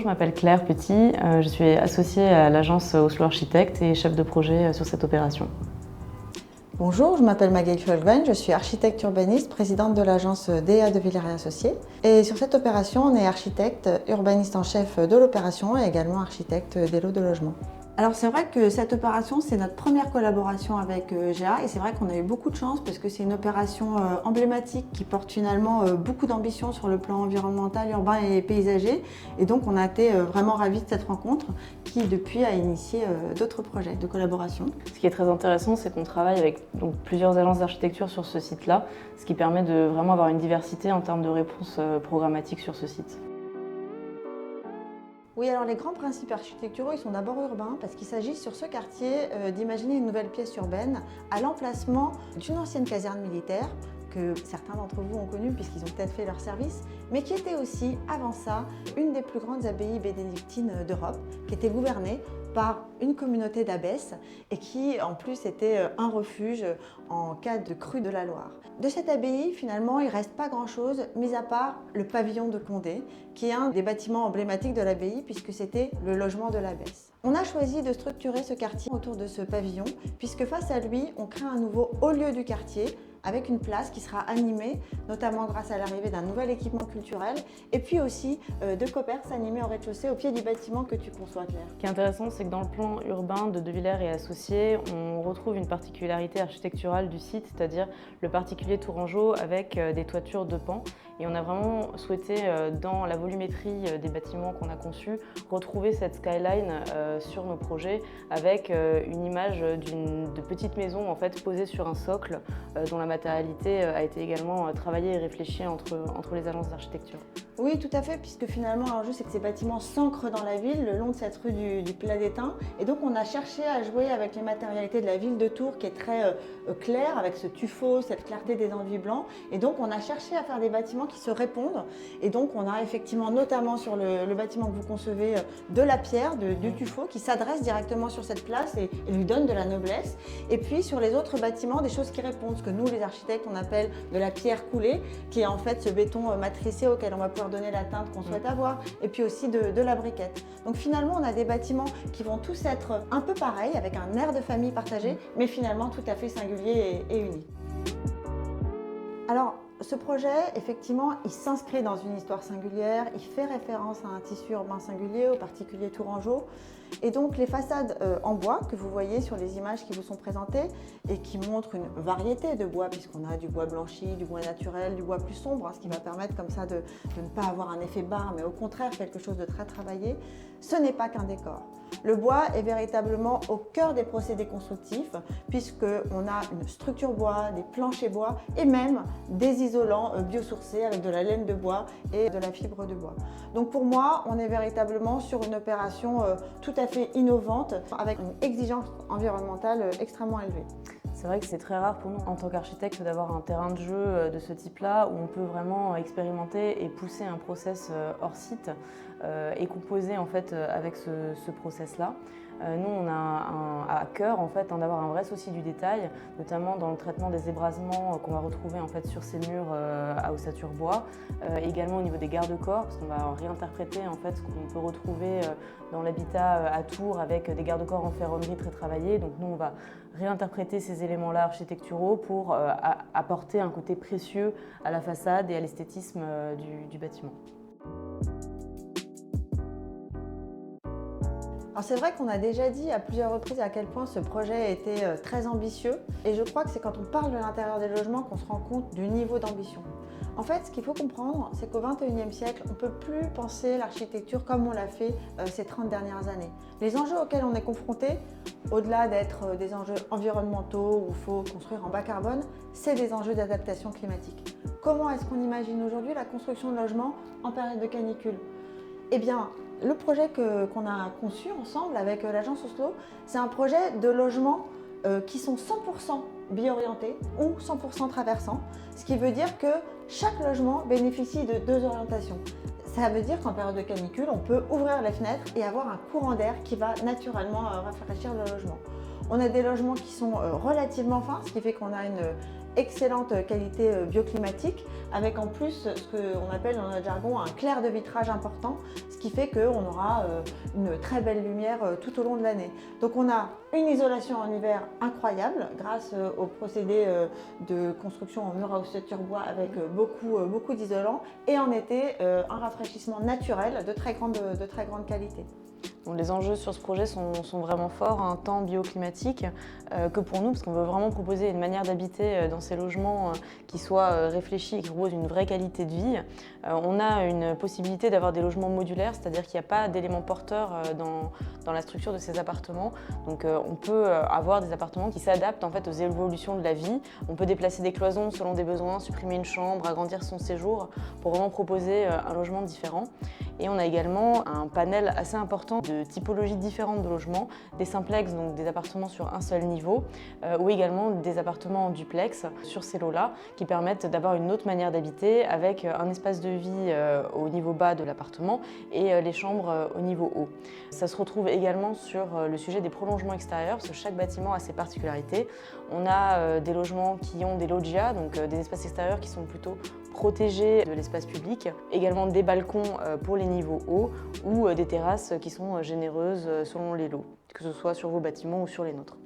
je m'appelle Claire Petit, je suis associée à l'agence Oslo Architecte et chef de projet sur cette opération. Bonjour, je m'appelle Magali Folgven, je suis architecte urbaniste, présidente de l'agence DA de Villers et Associés. Et sur cette opération, on est architecte, urbaniste en chef de l'opération et également architecte des lots de logement. Alors c'est vrai que cette opération, c'est notre première collaboration avec GA et c'est vrai qu'on a eu beaucoup de chance parce que c'est une opération emblématique qui porte finalement beaucoup d'ambition sur le plan environnemental, urbain et paysager. Et donc on a été vraiment ravis de cette rencontre qui depuis a initié d'autres projets de collaboration. Ce qui est très intéressant, c'est qu'on travaille avec plusieurs agences d'architecture sur ce site-là, ce qui permet de vraiment avoir une diversité en termes de réponses programmatiques sur ce site. Oui, alors les grands principes architecturaux, ils sont d'abord urbains parce qu'il s'agit sur ce quartier d'imaginer une nouvelle pièce urbaine à l'emplacement d'une ancienne caserne militaire que certains d'entre vous ont connue puisqu'ils ont peut-être fait leur service, mais qui était aussi, avant ça, une des plus grandes abbayes bénédictines d'Europe, qui était gouvernée par une communauté d'abbesses et qui en plus était un refuge en cas de crue de la Loire. De cette abbaye, finalement, il ne reste pas grand-chose, mis à part le pavillon de Condé, qui est un des bâtiments emblématiques de l'abbaye puisque c'était le logement de l'abbesse. On a choisi de structurer ce quartier autour de ce pavillon puisque face à lui, on crée un nouveau haut lieu du quartier avec une place qui sera animée, notamment grâce à l'arrivée d'un nouvel équipement culturel, et puis aussi de commerces animés au rez-de-chaussée au pied du bâtiment que tu conçois, Claire. Ce qui est intéressant, c'est que dans le plan urbain de Villers et Associés, on retrouve une particularité architecturale du site, c'est-à-dire le particulier tourangeau avec des toitures de pans. Et on a vraiment souhaité, dans la volumétrie des bâtiments qu'on a conçus, retrouver cette skyline sur nos projets avec une image de petite maison en fait, posée sur un socle dont la matérialité a été également travaillée et réfléchie entre les agences d'architecture. Oui, tout à fait, puisque finalement, l'enjeu, c'est que ces bâtiments s'ancrent dans la ville, le long de cette rue du Plat d'Étain. Et donc, on a cherché à jouer avec les matérialités de la ville de Tours, qui est très claire, avec ce tuffeau, cette clarté des enduits blancs. Et donc, on a cherché à faire des bâtiments qui se répondent. Et donc, on a effectivement, notamment sur le bâtiment que vous concevez, de la pierre, du tuffeau, qui s'adresse directement sur cette place et lui donne de la noblesse. Et puis, sur les autres bâtiments, des choses qui répondent, ce que nous, les architectes, on appelle de la pierre coulée, qui est en fait ce béton matricé auquel on va pouvoir donner la teinte qu'on souhaite avoir, et puis aussi de la briquette. Donc finalement, on a des bâtiments qui vont tous être un peu pareils, avec un air de famille partagé, mais finalement tout à fait singulier et unique. Alors, ce projet, effectivement, il s'inscrit dans une histoire singulière, il fait référence à un tissu urbain singulier, au particulier tourangeau. Et donc les façades en bois que vous voyez sur les images qui vous sont présentées et qui montrent une variété de bois puisqu'on a du bois blanchi, du bois naturel, du bois plus sombre, ce qui va permettre comme ça de ne pas avoir un effet barre mais au contraire quelque chose de très travaillé, ce n'est pas qu'un décor. Le bois est véritablement au cœur des procédés constructifs puisqu'on a une structure bois, des planchers bois et même des isolants biosourcés avec de la laine de bois et de la fibre de bois. Donc pour moi, on est véritablement sur une opération tout à fait innovante avec une exigence environnementale extrêmement élevée. C'est vrai que c'est très rare pour nous en tant qu'architectes d'avoir un terrain de jeu de ce type-là où on peut vraiment expérimenter et pousser un process hors site et composer en fait avec ce process-là. Nous, on a à cœur en fait, d'avoir un vrai souci du détail, notamment dans le traitement des ébrasements qu'on va retrouver en fait, sur ces murs à ossature bois, également au niveau des garde-corps, parce qu'on va réinterpréter en fait, ce qu'on peut retrouver dans l'habitat à Tours avec des garde-corps en ferronnerie très travaillés. Donc nous, on va réinterpréter ces éléments-là architecturaux pour apporter un côté précieux à la façade et à l'esthétisme du bâtiment. Alors c'est vrai qu'on a déjà dit à plusieurs reprises à quel point ce projet était très ambitieux et je crois que c'est quand on parle de l'intérieur des logements qu'on se rend compte du niveau d'ambition. En fait, ce qu'il faut comprendre, c'est qu'au XXIe siècle, on ne peut plus penser l'architecture comme on l'a fait ces 30 dernières années. Les enjeux auxquels on est confronté, au-delà d'être des enjeux environnementaux où il faut construire en bas carbone, c'est des enjeux d'adaptation climatique. Comment est-ce qu'on imagine aujourd'hui la construction de logements en période de canicule ? Eh bien, le projet qu'on a conçu ensemble avec l'agence Oslo, c'est un projet de logements qui sont 100% bi-orientés ou 100% traversants, ce qui veut dire que chaque logement bénéficie de 2 orientations. Ça veut dire qu'en période de canicule, on peut ouvrir les fenêtres et avoir un courant d'air qui va naturellement rafraîchir le logement. On a des logements qui sont relativement fins, ce qui fait qu'on a excellente qualité bioclimatique, avec en plus ce qu'on appelle dans notre jargon un clair de vitrage important, ce qui fait qu'on aura une très belle lumière tout au long de l'année. Donc on a une isolation en hiver incroyable grâce au procédé de construction en mur à ossature bois avec beaucoup d'isolants, et en été un rafraîchissement naturel de très grande qualité. Donc les enjeux sur ce projet sont vraiment forts, hein, tant bioclimatiques que pour nous, parce qu'on veut vraiment proposer une manière d'habiter dans ces logements qui soit réfléchie et qui propose une vraie qualité de vie. On a une possibilité d'avoir des logements modulaires, c'est-à-dire qu'il n'y a pas d'éléments porteurs dans la structure de ces appartements. Donc on peut avoir des appartements qui s'adaptent en fait aux évolutions de la vie. On peut déplacer des cloisons selon des besoins, supprimer une chambre, agrandir son séjour pour vraiment proposer un logement différent. Et on a également un panel assez important de typologies différentes de logements, des simplex, donc des appartements sur un seul niveau, ou également des appartements en duplex sur ces lots-là, qui permettent d'avoir une autre manière d'habiter avec un espace de vie au niveau bas de l'appartement et les chambres au niveau haut. Ça se retrouve également sur le sujet des prolongements extérieurs, parce que chaque bâtiment a ses particularités. On a des logements qui ont des loggias, donc des espaces extérieurs qui sont plutôt protégés de l'espace public, également des balcons pour les niveaux hauts ou des terrasses qui sont généreuses selon les lots, que ce soit sur vos bâtiments ou sur les nôtres.